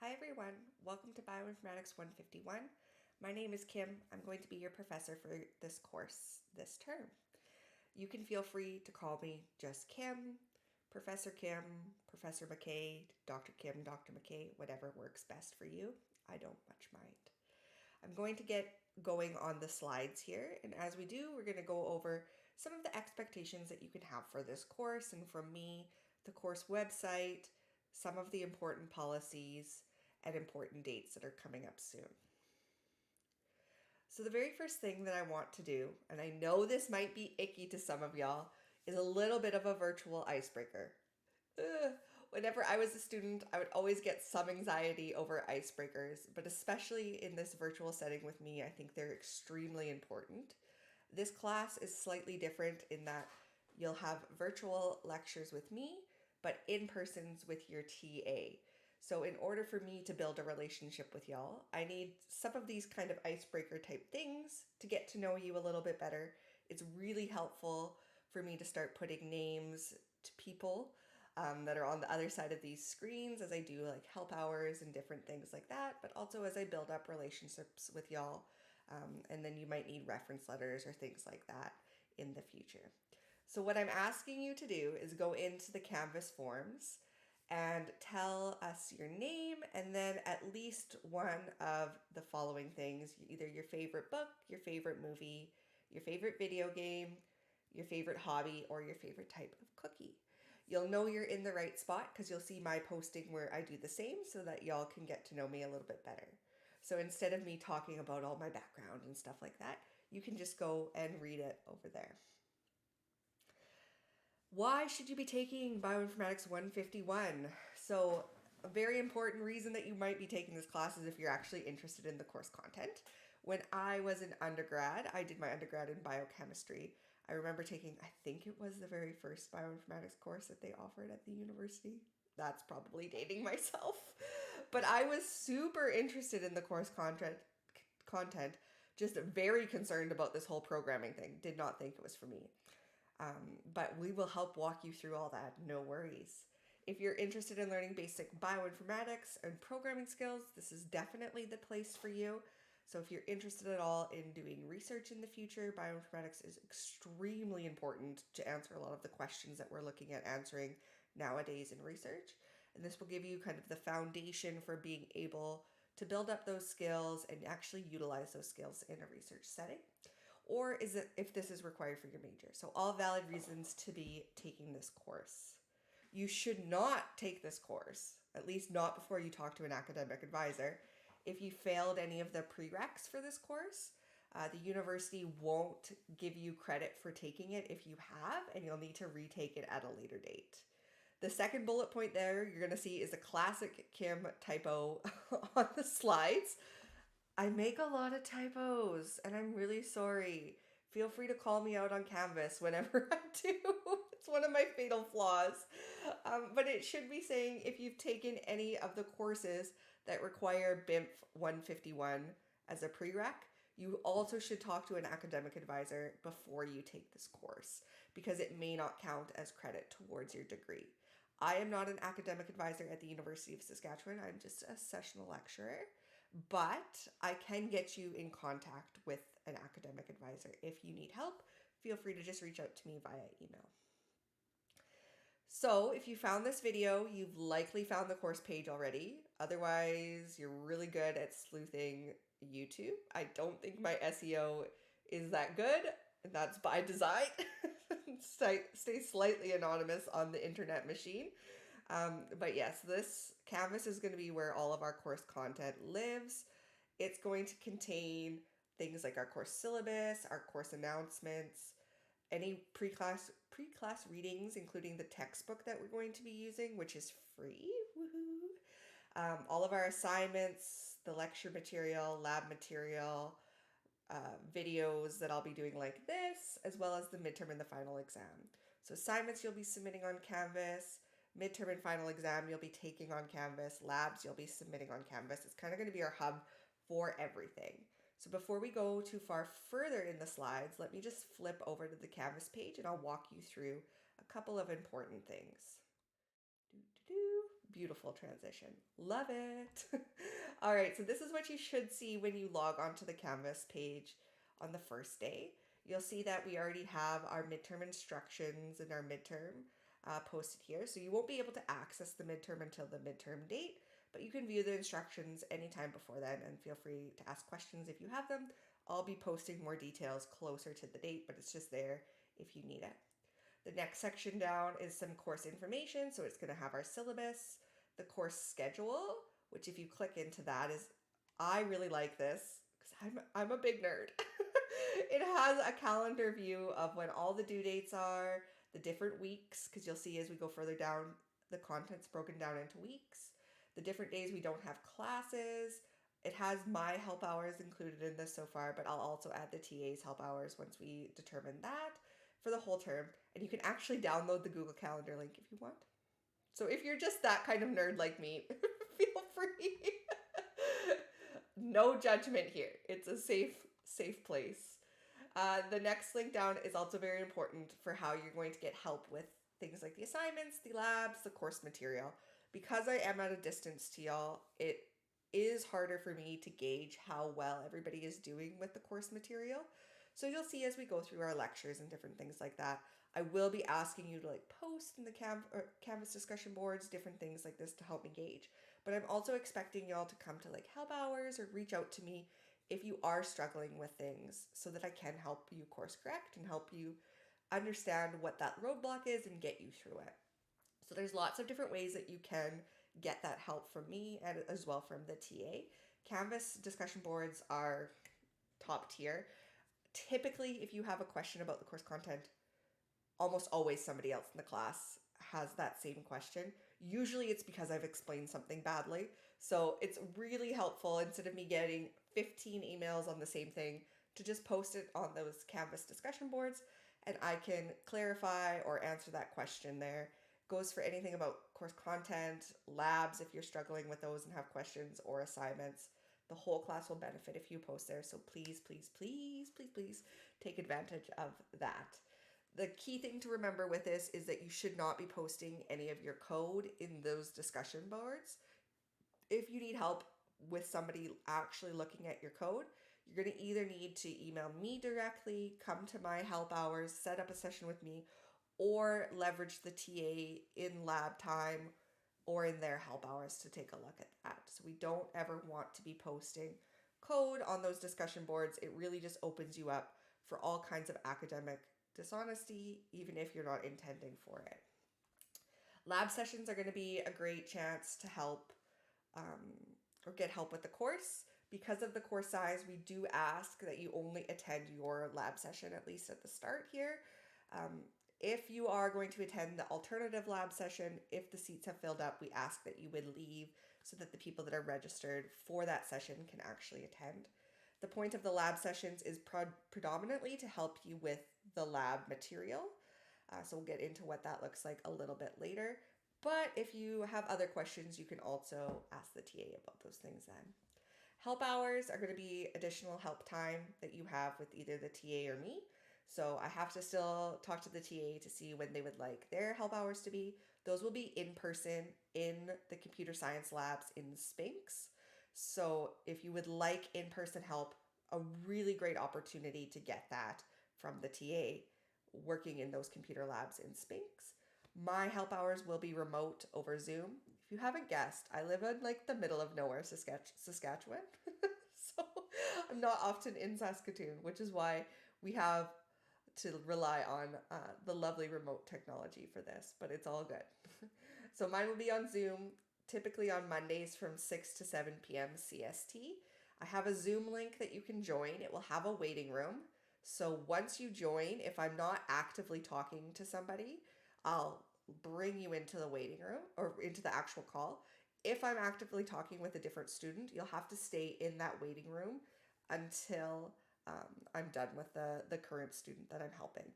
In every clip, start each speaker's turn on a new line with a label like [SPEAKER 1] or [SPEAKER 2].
[SPEAKER 1] Hi everyone, welcome to Bioinformatics 151. My name is Kim. I'm going to be your professor for this course this term. You can feel free to call me just Kim, Professor Kim, Professor McKay, Dr. Kim, Dr. McKay, whatever works best for you. I don't much mind. I'm going to get going on the slides here, and as we do, we're going to go over some of the expectations that you can have for this course, and from me, the course website, some of the important policies, and important dates that are coming up soon. So the very first thing that I want to do, and I know this might be icky to some of y'all, is a little bit of a virtual icebreaker. Ugh. Whenever I was a student, I would always get some anxiety over icebreakers, but especially in this virtual setting with me, I think they're extremely important. This class is slightly different in that you'll have virtual lectures with me, but in persons with your TA. So in order for me to build a relationship with y'all, I need some of these kind of icebreaker type things to get to know you a little bit better. It's really helpful for me to start putting names to people that are on the other side of these screens as I do like help hours and different things like that, but also as I build up relationships with y'all. And then you might need reference letters or things like that in the future. So what I'm asking you to do is go into the Canvas forms and tell us your name and then at least one of the following things, either your favorite book, your favorite movie, your favorite video game, your favorite hobby, or your favorite type of cookie. You'll know you're in the right spot because you'll see my posting where I do the same so that y'all can get to know me a little bit better. So instead of me talking about all my background and stuff like that, you can just go and read it over there. Why should you be taking Bioinformatics 151? So a very important reason that you might be taking this class is if you're actually interested in the course content. When I was an undergrad, I did my undergrad in biochemistry. I remember taking, I think it was the very first bioinformatics course that they offered at the university. That's probably dating myself. But I was super interested in the course content, just very concerned about this whole programming thing. Did not think it was for me. But we will help walk you through all that, no worries. If you're interested in learning basic bioinformatics and programming skills, this is definitely the place for you. So if you're interested at all in doing research in the future, bioinformatics is extremely important to answer a lot of the questions that we're looking at answering nowadays in research. And this will give you kind of the foundation for being able to build up those skills and actually utilize those skills in a research setting. Or is it if this is required for your major? So all valid reasons to be taking this course. You should not take this course, at least not before you talk to an academic advisor. If you failed any of the prereqs for this course, the university won't give you credit for taking it if you have, and you'll need to retake it at a later date. The second bullet point there you're going to see is a classic Kim typo on the slides. I make a lot of typos and I'm really sorry. Feel free to call me out on Canvas whenever I do. It's one of my fatal flaws. But it should be saying if you've taken any of the courses that require BINF 151 as a prereq, you also should talk to an academic advisor before you take this course because it may not count as credit towards your degree. I am not an academic advisor at the University of Saskatchewan. I'm just a sessional lecturer, but I can get you in contact with an academic advisor. If you need help, feel free to just reach out to me via email. So if you found this video, you've likely found the course page already. Otherwise, you're really good at sleuthing YouTube. I don't think my SEO is that good, and that's by design. Stay slightly anonymous on the internet machine. But yes, this Canvas is going to be where all of our course content lives. It's going to contain things like our course syllabus, our course announcements, any pre-class readings, including the textbook that we're going to be using, which is free. Woohoo! All of our assignments, the lecture material, lab material, videos that I'll be doing like this, as well as the midterm and the final exam. So assignments you'll be submitting on Canvas, midterm and final exam you'll be taking on Canvas, labs you'll be submitting on Canvas. It's kind of going to be our hub for everything. So before we go too far further in the slides, let me just flip over to the Canvas page and I'll walk you through a couple of important things. Beautiful transition. Love it. All right, so this is what you should see when you log onto the Canvas page on the first day. You'll see that we already have our midterm instructions and our midterm posted here. So you won't be able to access the midterm until the midterm date, but you can view the instructions anytime before then, and feel free to ask questions if you have them. I'll be posting more details closer to the date, but it's just there if you need it. The next section down is some course information. So it's going to have our syllabus, the course schedule, which if you click into that is, I really like this because I'm a big nerd. It has a calendar view of when all the due dates are, the different weeks, because you'll see as we go further down, the content's broken down into weeks, the different days we don't have classes. It has my help hours included in this so far, but I'll also add the TA's help hours once we determine that for the whole term. And you can actually download the Google Calendar link if you want. So if you're just that kind of nerd like me, feel free. No judgment here. It's a safe place. The next link down is also very important for how you're going to get help with things like the assignments, the labs, the course material. Because I am at a distance to y'all, it is harder for me to gauge how well everybody is doing with the course material. So you'll see as we go through our lectures and different things like that, I will be asking you to post in the Canvas discussion boards, different things like this to help me gauge. But I'm also expecting y'all to come to help hours or reach out to me if you are struggling with things, so that I can help you course correct and help you understand what that roadblock is and get you through it. So there's lots of different ways that you can get that help from me and as well from the TA. Canvas discussion boards are top tier. Typically, if you have a question about the course content, almost always somebody else in the class has that same question. Usually it's because I've explained something badly. So it's really helpful, instead of me getting 15 emails on the same thing, to just post it on those Canvas discussion boards and I can clarify or answer that question there. Goes for anything about course content, labs if you're struggling with those and have questions, or assignments. The whole class will benefit if you post there. So please, please, please, please, please take advantage of that. The key thing to remember with this is that you should not be posting any of your code in those discussion boards. If you need help with somebody actually looking at your code, you're going to either need to email me directly, come to my help hours, set up a session with me, or leverage the TA in lab time or in their help hours to take a look at that. So we don't ever want to be posting code on those discussion boards. It really just opens you up for all kinds of academic dishonesty, even if you're not intending for it. Lab sessions are going to be a great chance to help or get help with the course. Because of the course size, we do ask that you only attend your lab session, at least at the start here. If you are going to attend the alternative lab session, if the seats have filled up, we ask that you would leave so that the people that are registered for that session can actually attend. The point of the lab sessions is predominantly to help you with the lab material. So we'll get into what that looks like a little bit later. But if you have other questions, you can also ask the TA about those things then. Help hours are going to be additional help time that you have with either the TA or me. So I have to still talk to the TA to see when they would like their help hours to be. Those will be in person in the computer science labs in Spinks. So if you would like in-person help, a really great opportunity to get that from the TA working in those computer labs in Spinks. My help hours will be remote over Zoom. If you haven't guessed, I live in the middle of nowhere, Saskatchewan. So I'm not often in Saskatoon, which is why we have to rely on the lovely remote technology for this, but it's all good. So mine will be on Zoom, typically on Mondays from 6 to 7 p.m. CST. I have a Zoom link that you can join. It will have a waiting room. So once you join, if I'm not actively talking to somebody, I'll bring you into the waiting room or into the actual call. If I'm actively talking with a different student, you'll have to stay in that waiting room until I'm done with the current student that I'm helping.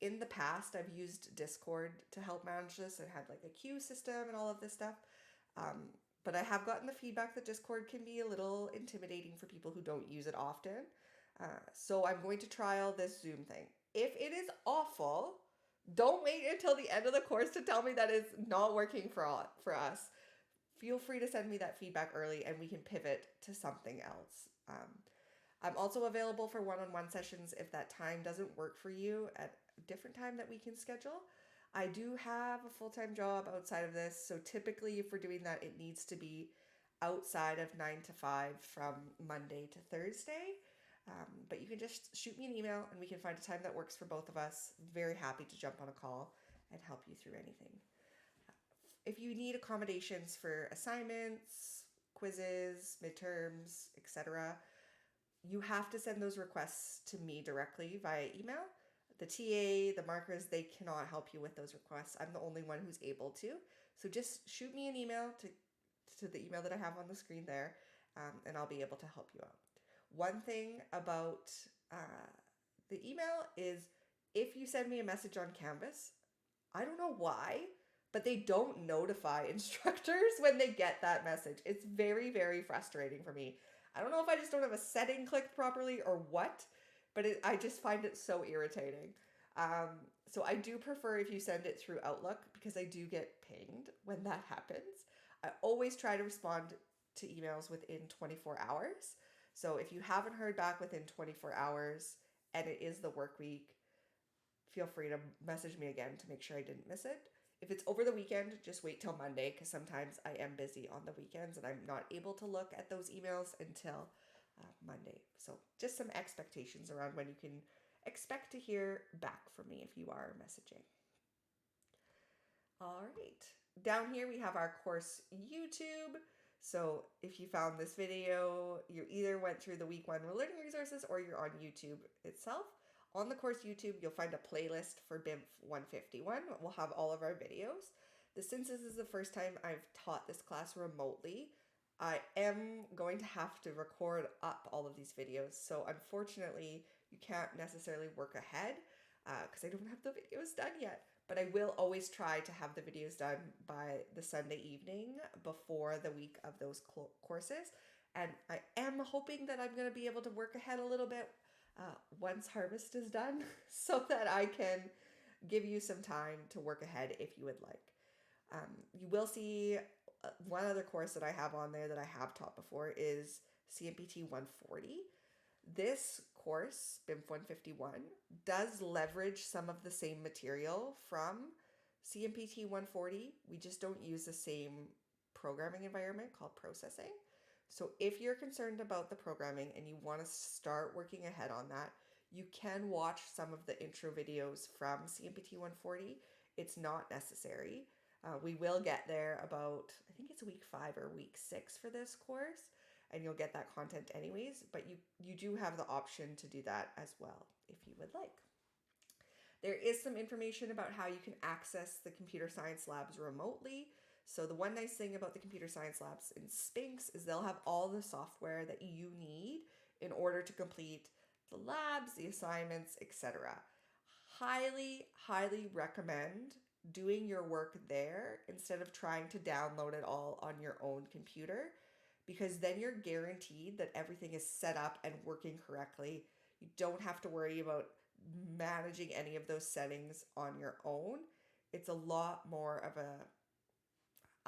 [SPEAKER 1] In the past, I've used Discord to help manage this and had a queue system and all of this stuff. But I have gotten the feedback that Discord can be a little intimidating for people who don't use it often. So I'm going to trial this Zoom thing. If it is awful, don't wait until the end of the course to tell me that it's not working for us. feel free to send me that feedback early and we can pivot to something else. I'm also available for one-on-one sessions if that time doesn't work for you at a different time that we can schedule. I do have a full-time job outside of this, so typically if we're doing that, it needs to be outside of 9 to 5 from Monday to Thursday. But you can just shoot me an email and we can find a time that works for both of us. Very happy to jump on a call and help you through anything. If you need accommodations for assignments, quizzes, midterms, etc., you have to send those requests to me directly via email. The TA, the markers, they cannot help you with those requests. I'm the only one who's able to. So just shoot me an email to the email that I have on the screen there, and I'll be able to help you out. One thing about the email is if you send me a message on Canvas, I don't know why, but they don't notify instructors when they get that message. It's very, very frustrating for me. I don't know if I just don't have a setting clicked properly or what, but I just find it so irritating. So I do prefer if you send it through Outlook because I do get pinged when that happens. I always try to respond to emails within 24 hours. So if you haven't heard back within 24 hours and it is the work week, feel free to message me again to make sure I didn't miss it. If it's over the weekend, just wait till Monday because sometimes I am busy on the weekends and I'm not able to look at those emails until Monday. So just some expectations around when you can expect to hear back from me if you are messaging. All right. Down here we have our course YouTube. So if you found this video, you either went through the week 1 learning resources or you're on YouTube itself. On the course YouTube, you'll find a playlist for BINF 151. We'll have all of our videos. Since this is the first time I've taught this class remotely, I am going to have to record up all of these videos. So unfortunately, you can't necessarily work ahead because I don't have the videos done yet. But I will always try to have the videos done by the Sunday evening before the week of those courses. And I am hoping that I'm going to be able to work ahead a little bit once harvest is done so that I can give you some time to work ahead if you would like. You will see one other course that I have on there that I have taught before is CMPT 140. This course, BINF 151, does leverage some of the same material from CMPT 140. We just don't use the same programming environment called processing. So if you're concerned about the programming and you want to start working ahead on that, you can watch some of the intro videos from CMPT 140. It's not necessary. We will get there about, I think it's week 5 or week 6 for this course, and you'll get that content anyways, but you do have the option to do that as well if you would like. There is some information about how you can access the computer science labs remotely. So the one nice thing about the computer science labs in Spinx is they'll have all the software that you need in order to complete the labs, the assignments, etc. Highly, highly recommend doing your work there instead of trying to download it all on your own computer, because then you're guaranteed that everything is set up and working correctly. You don't have to worry about managing any of those settings on your own. It's a lot more of a,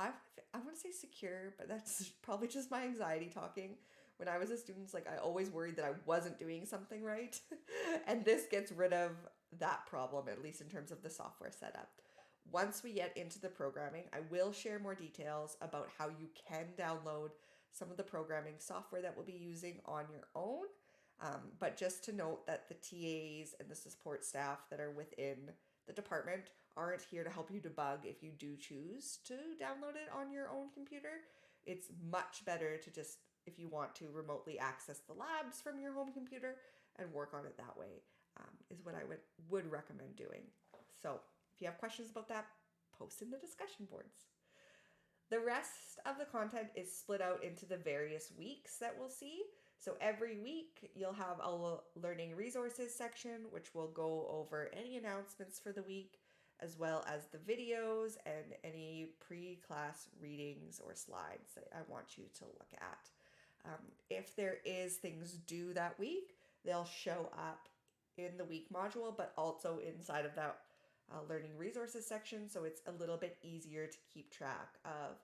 [SPEAKER 1] I want to say secure, but that's probably just my anxiety talking. When I was a student, like I always worried that I wasn't doing something right. And this gets rid of that problem, at least in terms of the software setup. Once we get into the programming, I will share more details about how you can download some of the programming software that we'll be using on your own. But just to note that the TAs and the support staff that are within the department aren't here to help you debug if you do choose to download it on your own computer. It's much better to just, if you want to remotely access the labs from your home computer and work on it that way, is what I would recommend doing. So if you have questions about that, post in the discussion boards. The rest of the content is split out into the various weeks that we'll see. So every week you'll have a learning resources section, which will go over any announcements for the week, as well as the videos and any pre-class readings or slides that I want you to look at. If there is things due that week, they'll show up in the week module, but also inside of that learning resources section. So it's a little bit easier to keep track of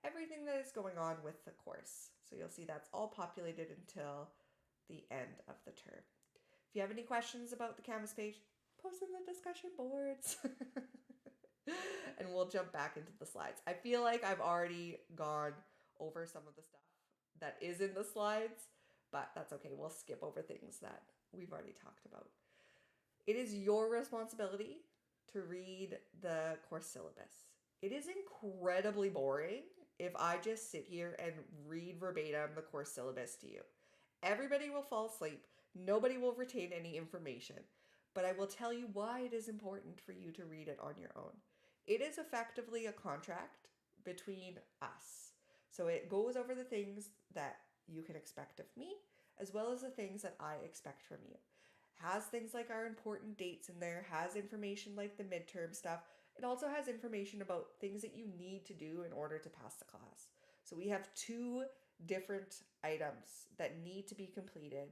[SPEAKER 1] everything that is going on with the course. So you'll see that's all populated until the end of the term. If you have any questions about the Canvas page, post in the discussion boards. And we'll jump back into the slides. I feel like I've already gone over some of the stuff that is in the slides, but that's okay. We'll skip over things that we've already talked about. It is your responsibility to read the course syllabus. It is incredibly boring if I just sit here and read verbatim the course syllabus to you. Everybody will fall asleep. Nobody will retain any information. But I will tell you why it is important for you to read it on your own. It is effectively a contract between us. So it goes over the things that you can expect of me, as well as the things that I expect from you. Has things like our important dates in there, has information like the midterm stuff. It also has information about things that you need to do in order to pass the class. So we have 2 different items that need to be completed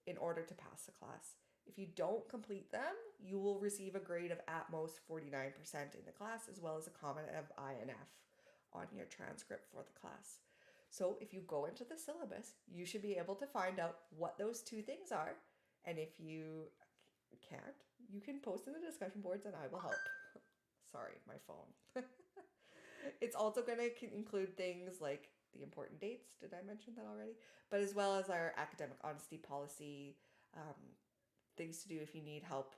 [SPEAKER 1] in order to pass the class. If you don't complete them, you will receive a grade of at most 49% in the class, as well as a comment of INF on your transcript for the class. So if you go into the syllabus, you should be able to find out what those 2 things are. And if you can't, you can post in the discussion boards and I will help. Sorry, my phone. It's also going to include things like the important dates. Did I mention that already? But as well as our academic honesty policy, things to do if you need help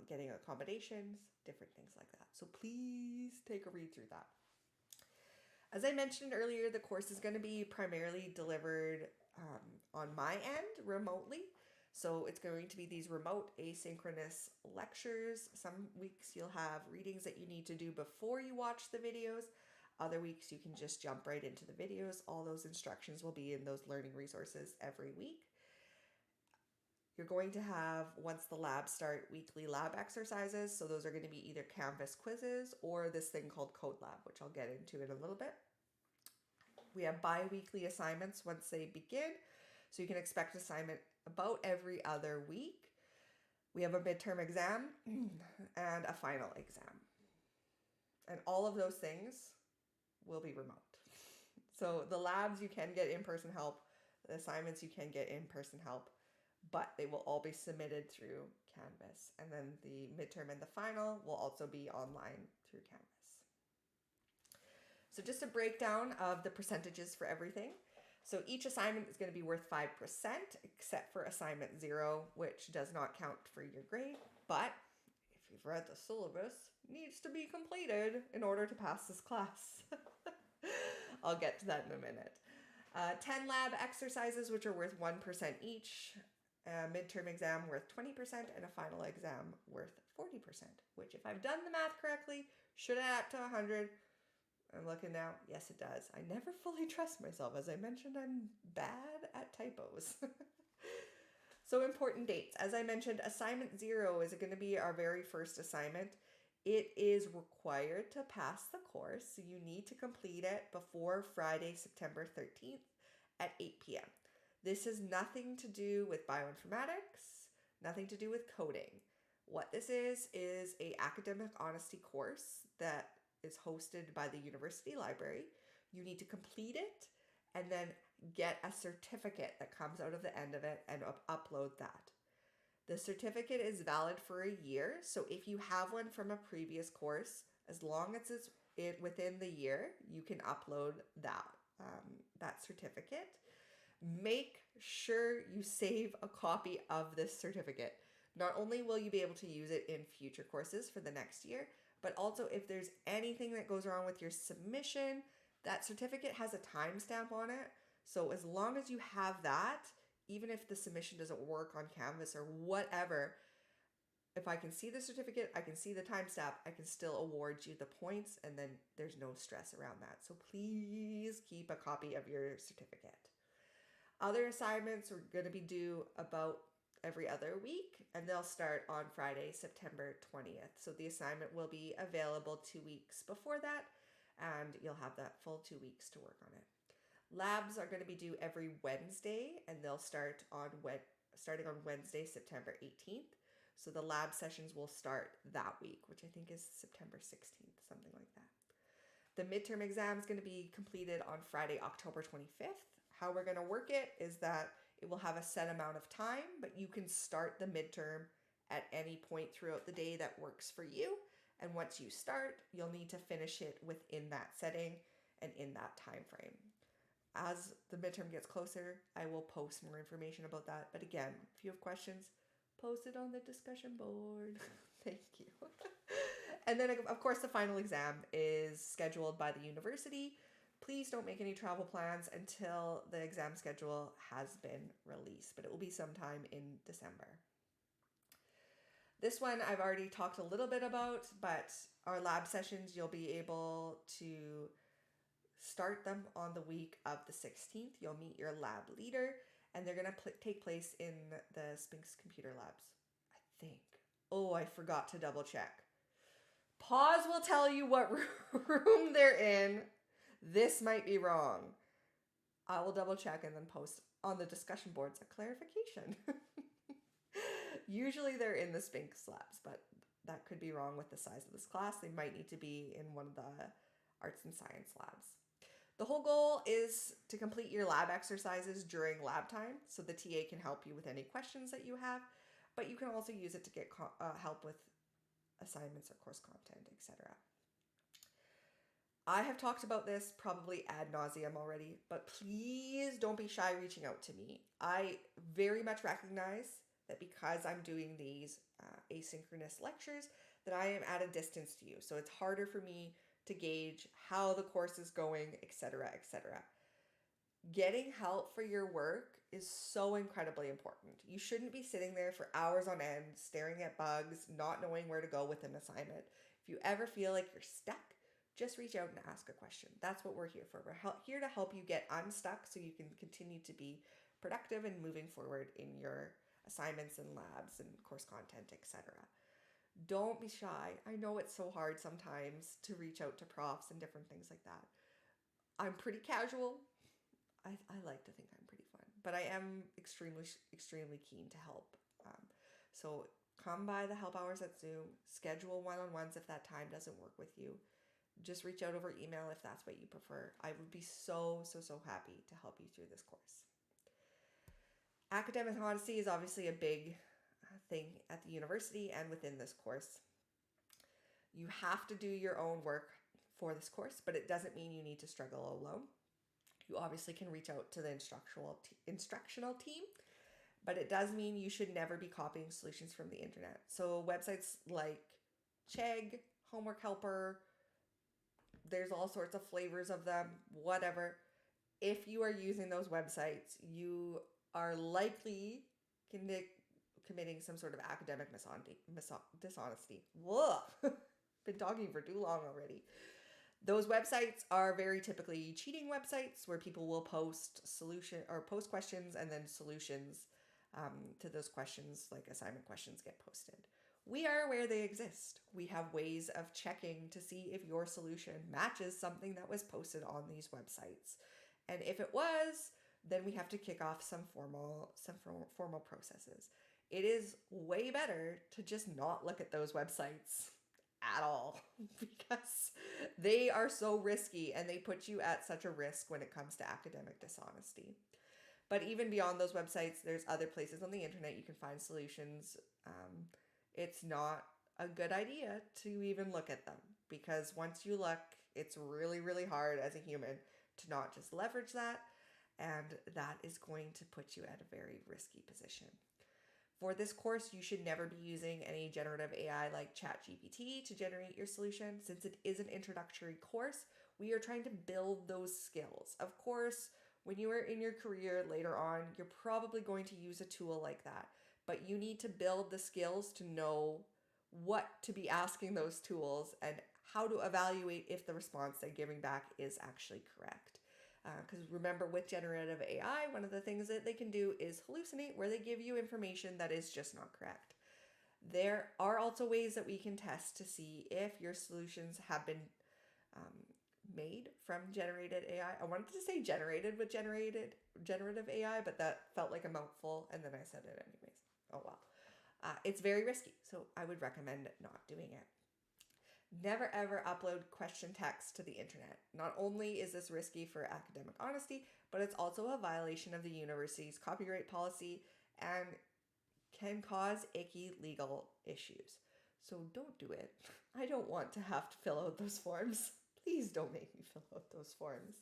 [SPEAKER 1] getting accommodations, different things like that. So please take a read through that. As I mentioned earlier, the course is going to be primarily delivered on my end remotely. So it's going to be these remote asynchronous lectures. Some weeks you'll have readings that you need to do before you watch the videos. Other weeks you can just jump right into the videos. All those instructions will be in those learning resources every week. You're going to have, once the labs start, weekly lab exercises. So those are going to be either Canvas quizzes or this thing called Code Lab, which I'll get into in a little bit. We have bi-weekly assignments once they begin. So you can expect assignment about every other week. We have a midterm exam and a final exam. And all of those things will be remote. So the labs, you can get in-person help. The assignments, you can get in-person help. But they will all be submitted through Canvas. And then the midterm and the final will also be online through Canvas. So just a breakdown of the percentages for everything. So each assignment is going to be worth 5%, except for assignment 0, which does not count for your grade. But if you've read the syllabus, it needs to be completed in order to pass this class. I'll get to that in a minute. 10 lab exercises, which are worth 1% each. A midterm exam worth 20% and a final exam worth 40%, which if I've done the math correctly, should add up to 100. I'm looking now. Yes, it does. I never fully trust myself. As I mentioned, I'm bad at typos. So important dates. As I mentioned, assignment 0 is going to be our very first assignment. It is required to pass the course, so you need to complete it before Friday, September 13th at 8 p.m. This has nothing to do with bioinformatics, nothing to do with coding. What this is an academic honesty course that is hosted by the university library. You need to complete it and then get a certificate that comes out of the end of it and upload that. The certificate is valid for a year. So if you have one from a previous course, as long as it's within the year, you can upload that certificate. Make sure you save a copy of this certificate. Not only will you be able to use it in future courses for the next year, but also if there's anything that goes wrong with your submission, that certificate has a timestamp on it. So as long as you have that, even if the submission doesn't work on Canvas or whatever, if I can see the certificate, I can see the timestamp, I can still award you the points, and then there's no stress around that. So please keep a copy of your certificate. Other assignments are going to be due about every other week, and they'll start on Friday, September 20th. So the assignment will be available 2 weeks before that, and you'll have that full 2 weeks to work on it. Labs are going to be due every Wednesday, and they'll start starting on Wednesday, September 18th. So the lab sessions will start that week, which I think is September 16th, something like that. The midterm exam is going to be completed on Friday, October 25th. How we're going to work it is that it will have a set amount of time, but you can start the midterm at any point throughout the day that works for you. And once you start, you'll need to finish it within that setting and in that time frame. As the midterm gets closer, I will post more information about that. But again, if you have questions, post it on the discussion board. Thank you. And then, of course, the final exam is scheduled by the university. Please don't make any travel plans until the exam schedule has been released, but it will be sometime in December. This one I've already talked a little bit about, but our lab sessions, you'll be able to start them on the week of the 16th. You'll meet your lab leader, and they're going to take place in the Spinks computer labs, I think. Oh, I forgot to double check. Pause will tell you what room they're in. This might be wrong. I will double check and then post on the discussion boards a clarification. Usually they're in the Spinks labs, but that could be wrong with the size of this class. They might need to be in one of the arts and science labs. The whole goal is to complete your lab exercises during lab time, so the TA can help you with any questions that you have, but you can also use it to get help with assignments or course content, etc. I have talked about this probably ad nauseum already, but please don't be shy reaching out to me. I very much recognize that because I'm doing these asynchronous lectures, that I am at a distance to you. So it's harder for me to gauge how the course is going, etc., etc. Getting help for your work is so incredibly important. You shouldn't be sitting there for hours on end, staring at bugs, not knowing where to go with an assignment. If you ever feel like you're stuck, just reach out and ask a question. That's what we're here for. We're here to help you get unstuck so you can continue to be productive and moving forward in your assignments and labs and course content, etc. Don't be shy. I know it's so hard sometimes to reach out to profs and different things like that. I'm pretty casual. I like to think I'm pretty fun, but I am extremely keen to help. So come by the help hours at Zoom, schedule one-on-ones if that time doesn't work with you. Just reach out over email if that's what you prefer. I would be so happy to help you through this course. Academic honesty is obviously a big thing at the university and within this course. You have to do your own work for this course, but it doesn't mean you need to struggle alone. You obviously can reach out to the instructional team, but it does mean you should never be copying solutions from the internet. So websites like Chegg, Homework Helper, there's all sorts of flavors of them, whatever. If you are using those websites, you are likely committing some sort of academic dishonesty. Whoa, been talking for too long already. Those websites are very typically cheating websites where people will post questions and then solutions to those questions, like assignment questions, get posted. We are aware they exist. We have ways of checking to see if your solution matches something that was posted on these websites. And if it was, then we have to kick off some formal processes. It is way better to just not look at those websites at all because they are so risky and they put you at such a risk when it comes to academic dishonesty. But even beyond those websites, there's other places on the internet you can find solutions. It's not a good idea to even look at them because once you look, it's really hard as a human to not just leverage that, and that is going to put you at a very risky position. For this course, you should never be using any generative AI like ChatGPT to generate your solution. Since it is an introductory course, we are trying to build those skills. Of course, when you are in your career later on, you're probably going to use a tool like that, but you need to build the skills to know what to be asking those tools and how to evaluate if the response they're giving back is actually correct. Because remember, with generative AI, one of the things that they can do is hallucinate, where they give you information that is just not correct. There are also ways that we can test to see if your solutions have been made from generated AI. I wanted to say generated with generative AI, but that felt like a mouthful, and then I said it anyways. Oh well. It's very risky, so I would recommend not doing it. Never ever upload question text to the internet. Not only is this risky for academic honesty, but it's also a violation of the university's copyright policy and can cause icky legal issues. So don't do it. I don't want to have to fill out those forms. Please don't make me fill out those forms.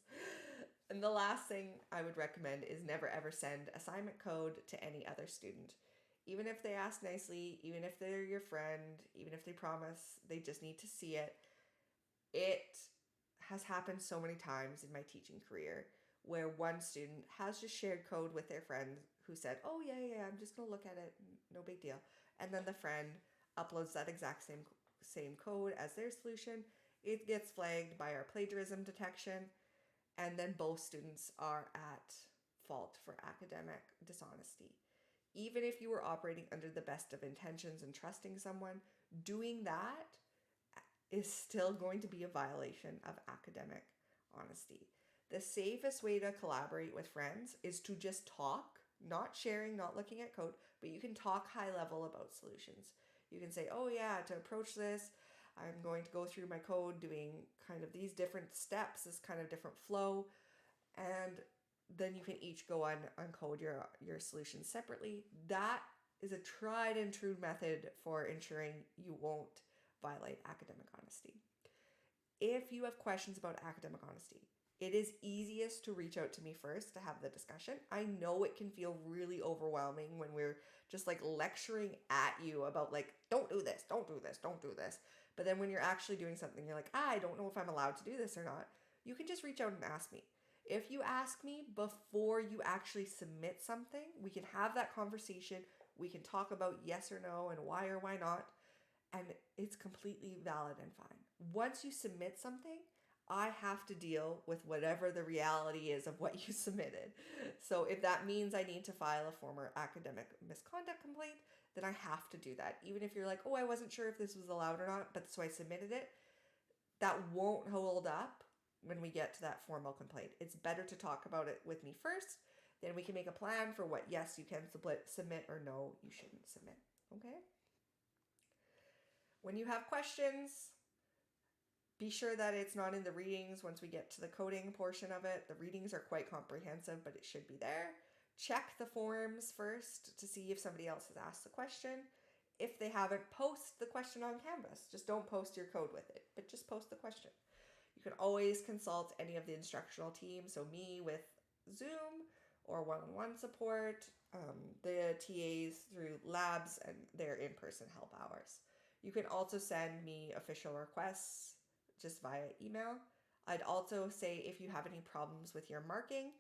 [SPEAKER 1] And the last thing I would recommend is never ever send assignment code to any other student. Even if they ask nicely, even if they're your friend, even if they promise they just need to see it, it has happened so many times in my teaching career where one student has just shared code with their friend who said, "Oh, yeah, I'm just going to look at it, no big deal." And then the friend uploads that exact same code as their solution. It gets flagged by our plagiarism detection, and then both students are at fault for academic dishonesty. Even if you were operating under the best of intentions and trusting someone, doing that is still going to be a violation of academic honesty. The safest way to collaborate with friends is to just talk, not sharing, not looking at code, but you can talk high level about solutions. You can say, "Oh yeah, to approach this, I'm going to go through my code doing kind of these different steps, this kind of different flow." And then you can each go on code your solutions separately. That is a tried and true method for ensuring you won't violate academic honesty. If you have questions about academic honesty, it is easiest to reach out to me first to have the discussion. I know it can feel really overwhelming when we're just like lecturing at you about like, don't do this, don't do this, don't do this. But then when you're actually doing something, you're like, I don't know if I'm allowed to do this or not. You can just reach out and ask me. If you ask me before you actually submit something, we can have that conversation. We can talk about yes or no and why or why not. And it's completely valid and fine. Once you submit something, I have to deal with whatever the reality is of what you submitted. So if that means I need to file a former academic misconduct complaint, then I have to do that. Even if you're like, "Oh, I wasn't sure if this was allowed or not, but so I submitted it," that won't hold up when we get to that formal complaint. It's better to talk about it with me first, then we can make a plan for what yes you can submit or no you shouldn't submit. Okay? When you have questions, be sure that it's not in the readings once we get to the coding portion of it. The readings are quite comprehensive, but it should be there. Check the forms first to see if somebody else has asked the question. If they haven't, post the question on Canvas. Just don't post your code with it, but just post the question. You can always consult any of the instructional team, so me with Zoom or one-on-one support, the TAs through labs and their in-person help hours. You can also send me official requests just via email. I'd also say if you have any problems with your marking,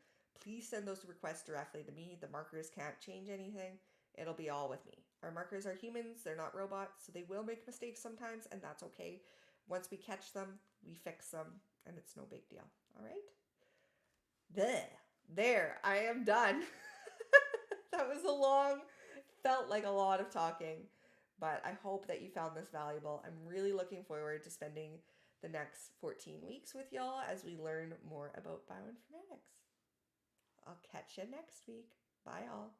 [SPEAKER 1] please send those requests directly to me. The markers can't change anything. It'll be all with me. Our markers are humans, they're not robots, so they will make mistakes sometimes, and that's okay. Once we catch them, we fix them, and it's no big deal. All right? There, I am done. That was felt like a lot of talking, but I hope that you found this valuable. I'm really looking forward to spending the next 14 weeks with y'all as we learn more about bioinformatics. I'll catch you next week. Bye, all.